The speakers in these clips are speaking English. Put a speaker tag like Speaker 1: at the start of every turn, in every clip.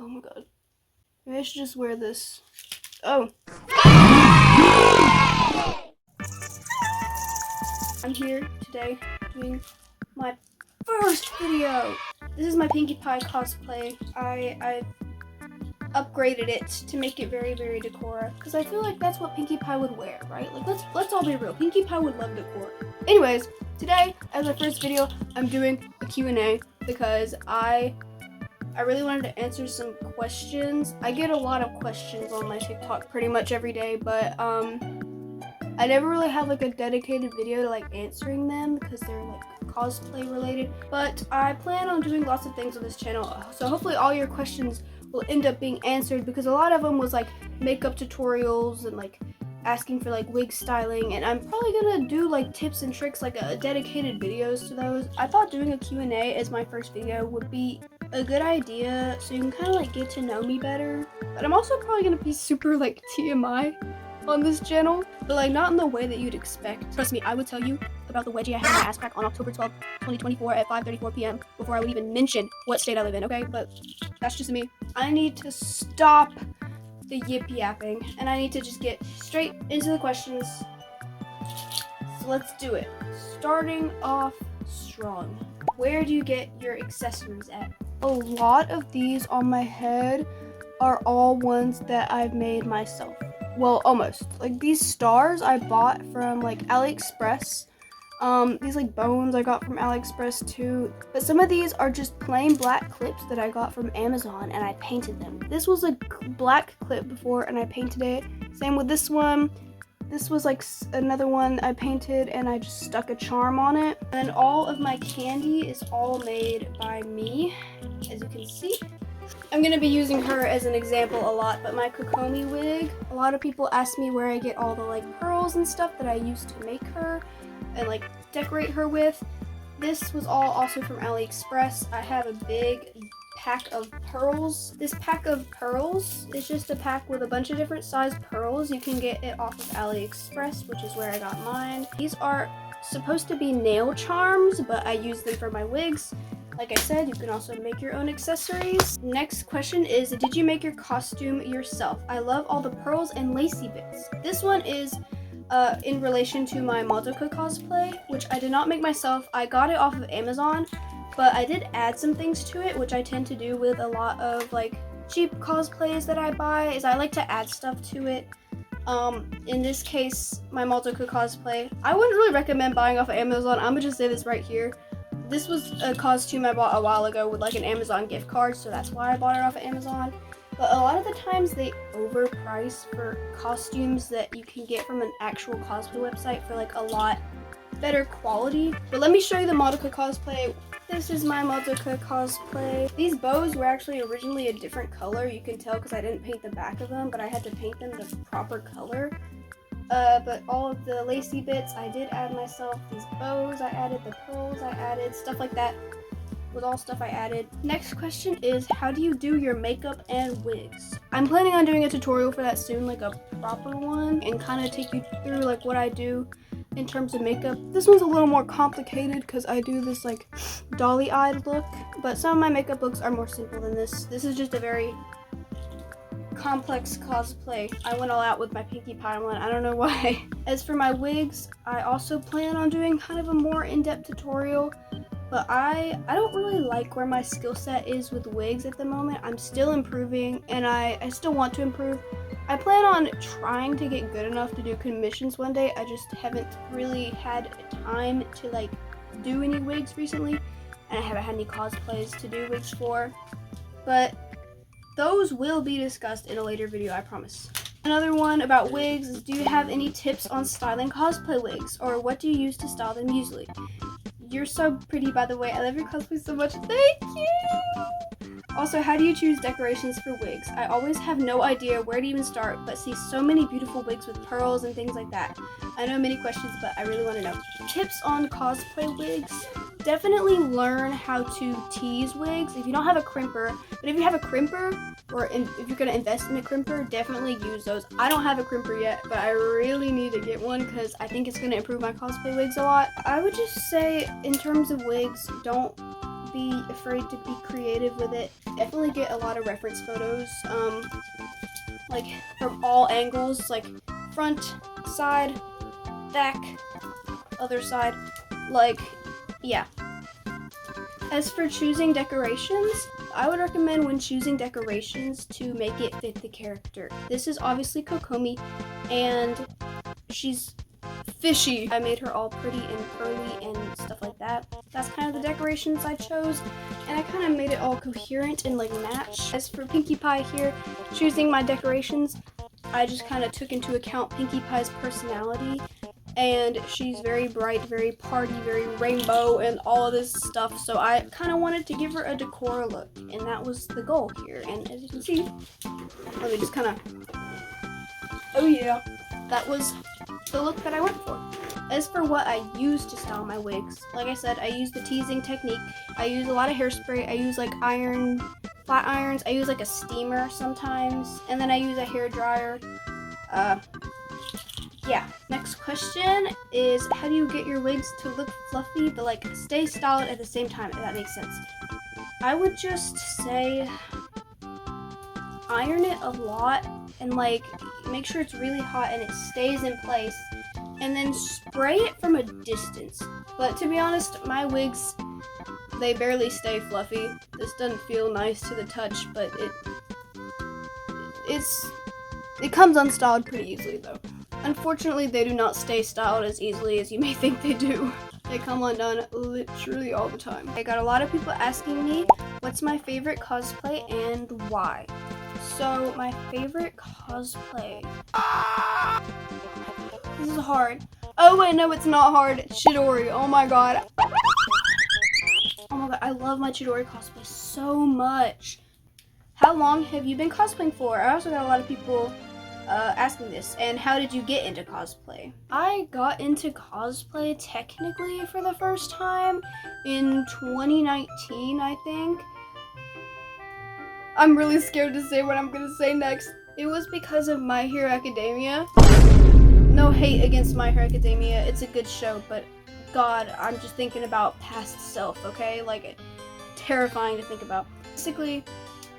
Speaker 1: Oh my god. Maybe I should just wear this. Oh. I'm here today doing my first video. This is my Pinkie Pie cosplay. I upgraded it to make it very, very decor because I feel like that's what Pinkie Pie would wear, right? Like let's all be real. Pinkie Pie would love decor. Anyways, today as my first video, I'm doing a Q&A because I really wanted to answer some questions. I get a lot of questions on my TikTok pretty much every day, but I never really have like a dedicated video to like answering them because they're like cosplay related. But I plan on doing lots of things on this channel, so hopefully all your questions will end up being answered because a lot of them was like makeup tutorials and like asking for like wig styling, and I'm probably gonna do like tips and tricks, like a dedicated videos to those. I thought doing a Q&A as my first video would be a good idea so you can kind of like get to know me better, but I'm also probably gonna be super like TMI on this channel, but like not in the way that you'd expect. Trust me, I would tell you about the wedgie I had in my ass crack on October 12th, 2024 at 5:34 p.m. before I would even mention what state I live in, okay? But that's just me. I need to stop the yip yapping and I need to just get straight into the questions. So let's do it. Starting off strong. Where do you get your accessories at? A lot of these on my head are all ones that I've made myself. Well, almost. Like these stars I bought from like AliExpress. These like bones I got from AliExpress too. But some of these are just plain black clips that I got from Amazon and I painted them. This was a black clip before and I painted it. Same with this one. This was like another one I painted and I just stuck a charm on it. And all of my candy is all made by me, as you can see. I'm gonna be using her as an example a lot, but my Kokomi wig, a lot of people ask me where I get all the like pearls and stuff that I used to make her and like decorate her with. This was all also from AliExpress. I have a big pack of pearls. This pack of pearls is just a pack with a bunch of different sized pearls. You can get it off of AliExpress, which is where I got mine. These are supposed to be nail charms, but I use them for my wigs. Like I said, you can also make your own accessories. Next question is, did you make your costume yourself? I love all the pearls and lacy bits. This one is in relation to my Madoka cosplay, which I did not make myself. I got it off of Amazon, but I did add some things to it, which I tend to do with a lot of like cheap cosplays that I buy, is I like to add stuff to it. In this case, my Madoka cosplay, I wouldn't really recommend buying off of Amazon. I'm gonna just say this right here. This was a costume I bought a while ago with like an Amazon gift card, so that's why I bought it off of Amazon. But a lot of the times they overprice for costumes that you can get from an actual cosplay website for like a lot better quality. But let me show you the Madoka cosplay. This is my Madoka cosplay. These bows were actually originally a different color. You can tell because I didn't paint the back of them, but I had to paint them the proper color. But all of the lacy bits I did add myself. These bows I added, the pearls I added, stuff like that was all stuff I added. Next question is, how do you do your makeup and wigs? I'm planning on doing a tutorial for that soon, like a proper one, and kind of take you through like what I do in terms of makeup. This one's a little more complicated because I do this like dolly-eyed look, but some of my makeup looks are more simple than this. This is just a very complex cosplay. I went all out with my Pinkie Pie one. I don't know why. As for my wigs, I also plan on doing kind of a more in-depth tutorial, but I don't really like where my skill set is with wigs at the moment. I'm still improving and I still want to improve. I plan on trying to get good enough to do commissions one day. I just haven't really had time to like do any wigs recently, and I haven't had any cosplays to do wigs for, but those will be discussed in a later video, I promise. Another one about wigs is, do you have any tips on styling cosplay wigs, or what do you use to style them usually? You're so pretty, by the way. I love your cosplay so much. Thank you! Also, how do you choose decorations for wigs? I always have no idea where to even start, but see so many beautiful wigs with pearls and things like that. I know many questions, but I really want to know. Tips on cosplay wigs? Definitely learn how to tease wigs if you don't have a crimper. But if you have a crimper, or if you're going to invest in a crimper, definitely use those. I don't have a crimper yet, but I really need to get one because I think it's going to improve my cosplay wigs a lot. I would just say, in terms of wigs, don't be afraid to be creative with it. Definitely get a lot of reference photos, like from all angles, like front, side, back, other side, like, yeah. As for choosing decorations, I would recommend when choosing decorations to make it fit the character. This is obviously Kokomi, and she's fishy. I made her all pretty and pearly and stuff like that. That's kind of the decorations I chose, and I kind of made it all coherent and like match. As for Pinkie Pie here, choosing my decorations, I just kind of took into account Pinkie Pie's personality, and she's very bright, very party, very rainbow, and all of this stuff, so I kind of wanted to give her a decor look, and that was the goal here. And as you can see, let me just kind of, oh yeah, that was the look that I went for. As for what I use to style my wigs, like I said, I use the teasing technique. I use a lot of hairspray. I use like flat irons. I use like a steamer sometimes, and then I use a hair dryer. Yeah. Next question is, how do you get your wigs to look fluffy but like stay styled at the same time, if that makes sense? I would just say iron it a lot and like make sure it's really hot and it stays in place, and then spray it from a distance. But to be honest, my wigs, they barely stay fluffy. This doesn't feel nice to the touch, but it comes unstyled pretty easily though. Unfortunately, they do not stay styled as easily as you may think they do. They come undone literally all the time. I got a lot of people asking me what's my favorite cosplay and why. So my favorite cosplay. This is hard. Oh wait, no, it's not hard. Chidori. Oh my god. Oh my god, I love my Chidori cosplay so much. How long have you been cosplaying for? I also got a lot of people asking this. And how did you get into cosplay? I got into cosplay technically for the first time in 2019, I think. I'm really scared to say what I'm gonna say next. It was because of My Hero Academia. No hate against My Hero Academia, it's a good show, but God, I'm just thinking about past self, okay? Like, terrifying to think about. Basically,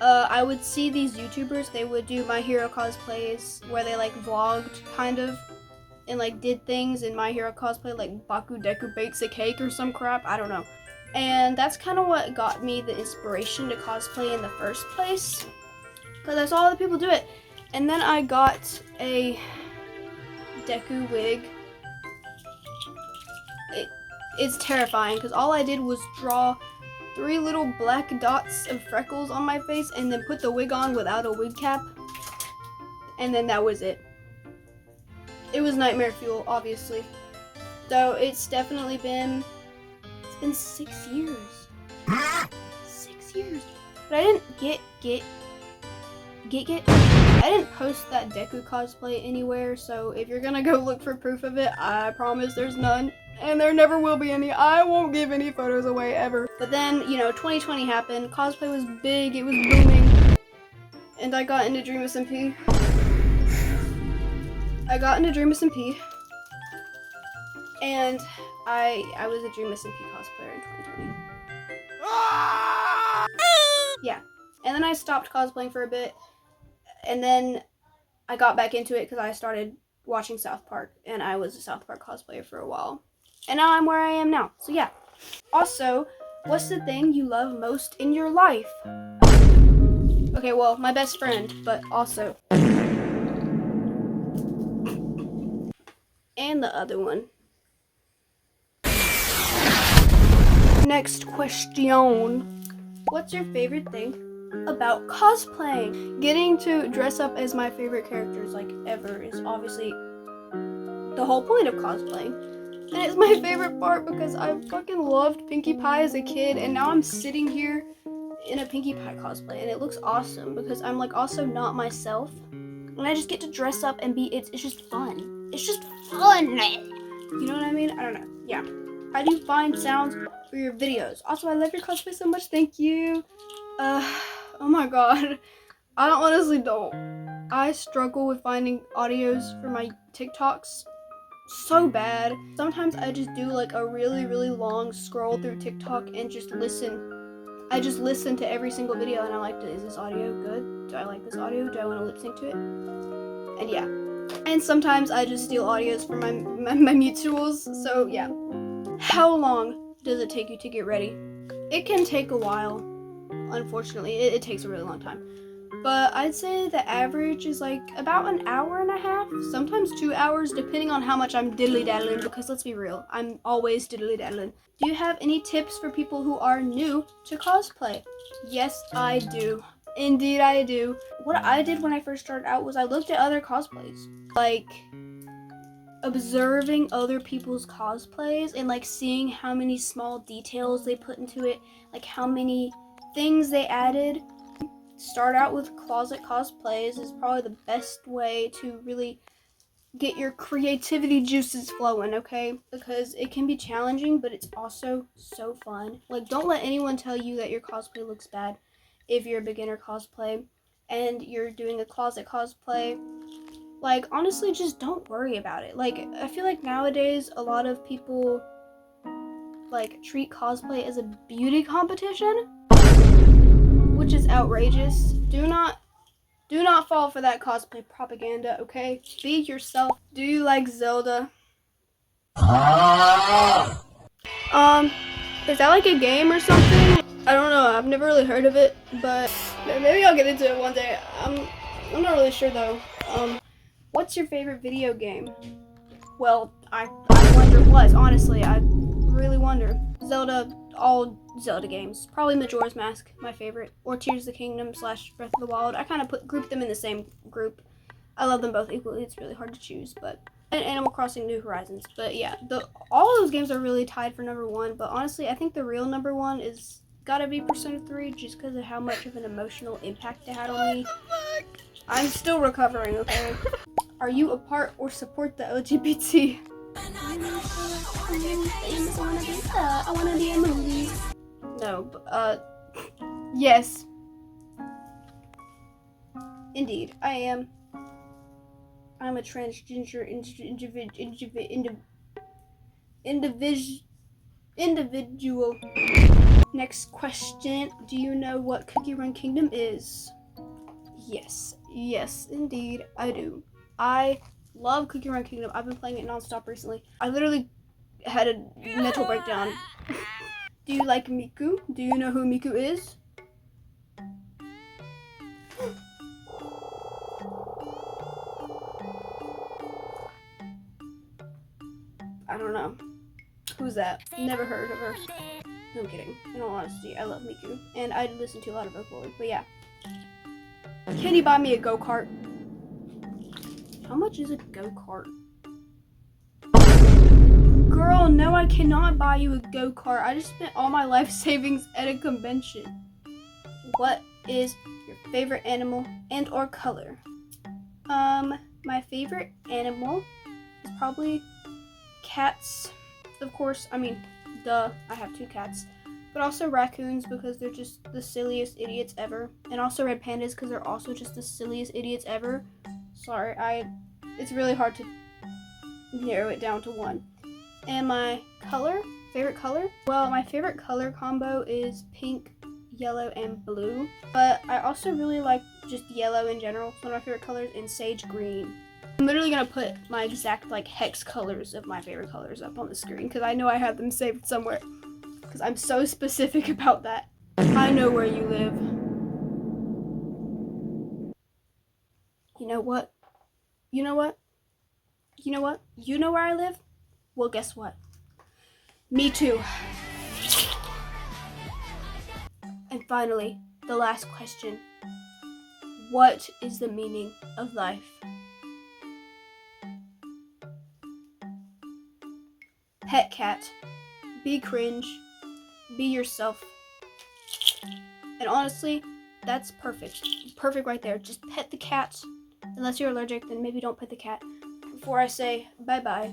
Speaker 1: I would see these YouTubers, they would do My Hero cosplays where they like vlogged kind of and like did things in My Hero cosplay, like Baku Deku bakes a cake or some crap, I don't know. And that's kind of what got me the inspiration to cosplay in the first place, because I saw other people do it. And then I got a Deku wig. It's terrifying because all I did was draw 3 little black dots of freckles on my face and then put the wig on without a wig cap, and then that was it. It was nightmare fuel, obviously. So it's definitely been 6 years. 6 years. But I didn't I didn't post that Deku cosplay anywhere, so if you're gonna go look for proof of it, I promise there's none. And there never will be any. I won't give any photos away ever. But then, 2020 happened. Cosplay was big. It was booming. And I got into Dream SMP. And I was a Dream SMP cosplayer in 2020. Yeah. And then I stopped cosplaying for a bit. And then I got back into it because I started watching South Park. And I was a South Park cosplayer for a while. And now I'm where I am now. So yeah. Also, what's the thing you love most in your life? Okay, well, my best friend, but also. And the other one. Next question. What's your favorite thing about cosplaying? Getting to dress up as my favorite characters, like, ever is obviously the whole point of cosplaying. And it's my favorite part because I fucking loved Pinkie Pie as a kid, and now I'm sitting here in a Pinkie Pie cosplay, and it looks awesome because I'm like also not myself, and I just get to dress up and it's just fun. It's just fun. You know what I mean? I don't know. Yeah. How do you find sounds for your videos? Also, I love your cosplay so much. Thank you. Oh my god. I honestly don't. I struggle with finding audios for my TikToks so bad. Sometimes I just do like a really, really long scroll through TikTok and just listen I just listen to every single video and I'm like, is this audio good? Do I like this audio? Do I want to lip sync to it? And yeah. And sometimes I just steal audios from my mutuals. So yeah. How long does it take you to get ready? It can take a while. Unfortunately, it takes a really long time. But I'd say the average is like about an hour and a half, sometimes 2 hours, depending on how much I'm diddly-daddling, because let's be real, I'm always diddly-daddling. Do you have any tips for people who are new to cosplay? Yes, I do. Indeed, I do. What I did when I first started out was I looked at other cosplays. Like, observing other people's cosplays and like seeing how many small details they put into it, like how many things they added. Start out with closet cosplays is probably the best way to really get your creativity juices flowing, okay? Because it can be challenging, but it's also so fun. Like, don't let anyone tell you that your cosplay looks bad if you're a beginner cosplay and you're doing a closet cosplay. Like, honestly, just don't worry about it. Like, I feel like nowadays a lot of people like treat cosplay as a beauty competition, which is outrageous. Do not fall for that cosplay propaganda, okay? Be yourself. Do you like Zelda? Is that like a game or something? I don't know. I've never really heard of it, but maybe I'll get into it one day. I'm not really sure though. What's your favorite video game? Well, I wonder what, honestly. I really wonder. Zelda, all Zelda games. Probably Majora's Mask, my favorite. Or Tears of the Kingdom / Breath of the Wild. I kind of group them in the same group. I love them both equally. It's really hard to choose, but... And Animal Crossing New Horizons. But yeah, all of those games are really tied for number one. But honestly, I think the real number one is gotta be Persona 3 just because of how much of an emotional impact it had on me. I'm still recovering, okay? Are you a part or support the LGBT? I wanna be a movie. No, yes. Indeed, I am. I'm a transgender individual. Next question. Do you know what Cookie Run Kingdom is? Yes, indeed, I do. I love Cookie Run Kingdom. I've been playing it nonstop recently. I literally had a mental breakdown. Do you like Miku? Do you know who Miku is? I don't know. Who's that? Never heard of her. No, I'm kidding. In all honesty, I love Miku. And I listen to a lot of Vocaloid, but yeah. Can you buy me a go-kart? How much is a go-kart? Girl, no, I cannot buy you a go-kart. I just spent all my life savings at a convention. What is your favorite animal and or color? My favorite animal is probably cats. Of course, I mean, duh, I have 2 cats. But also raccoons because they're just the silliest idiots ever. And also red pandas because they're also just the silliest idiots ever. Sorry, it's really hard to narrow it down to one. And my favorite color? Well, my favorite color combo is pink, yellow, and blue. But I also really like just yellow in general. It's one of my favorite colors, and sage green. I'm literally gonna put my exact like hex colors of my favorite colors up on the screen because I know I have them saved somewhere. Because I'm so specific about that. I know where you live. You know what? You know what? You know what? You know where I live? Well, guess what? Me too. And finally, the last question. What is the meaning of life? Pet cat. Be cringe. Be yourself. And honestly, that's perfect. Perfect right there. Just pet the cat. Unless you're allergic, then maybe don't pet the cat. Before I say bye-bye.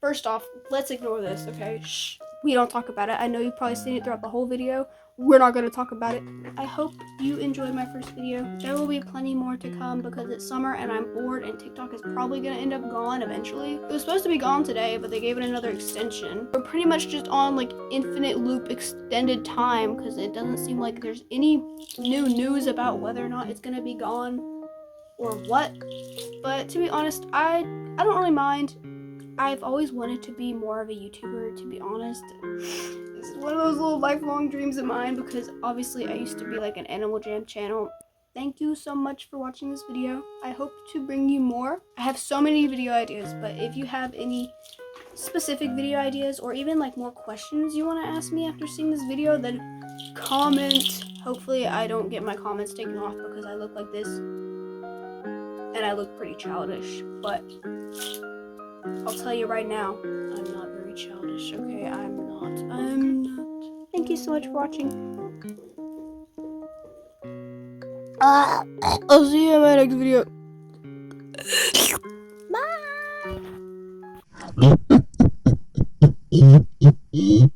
Speaker 1: First off, let's ignore this, okay? Shh. We don't talk about it. I know you've probably seen it throughout the whole video. we're not going to talk about it. I hope you enjoyed my first video. There will be plenty more to come because it's summer and I'm bored and TikTok is probably going to end up gone eventually. It was supposed to be gone today, but they gave it another extension. We're pretty much just on like infinite loop extended time because it doesn't seem like there's any new news about whether or not it's going to be gone or what. But to be honest, I don't really mind. I've always wanted to be more of a YouTuber, to be honest. This is one of those little lifelong dreams of mine because obviously I used to be like an Animal Jam channel. Thank you so much for watching this video. I hope to bring you more. I have so many video ideas, but if you have any specific video ideas or even like more questions you want to ask me after seeing this video, then comment. Hopefully I don't get my comments taken off because I look like this and I look pretty childish, but I'll tell you right now, I'm not very childish, okay? I'm not. Thank you so much for watching. I'll see you in my next video. Bye!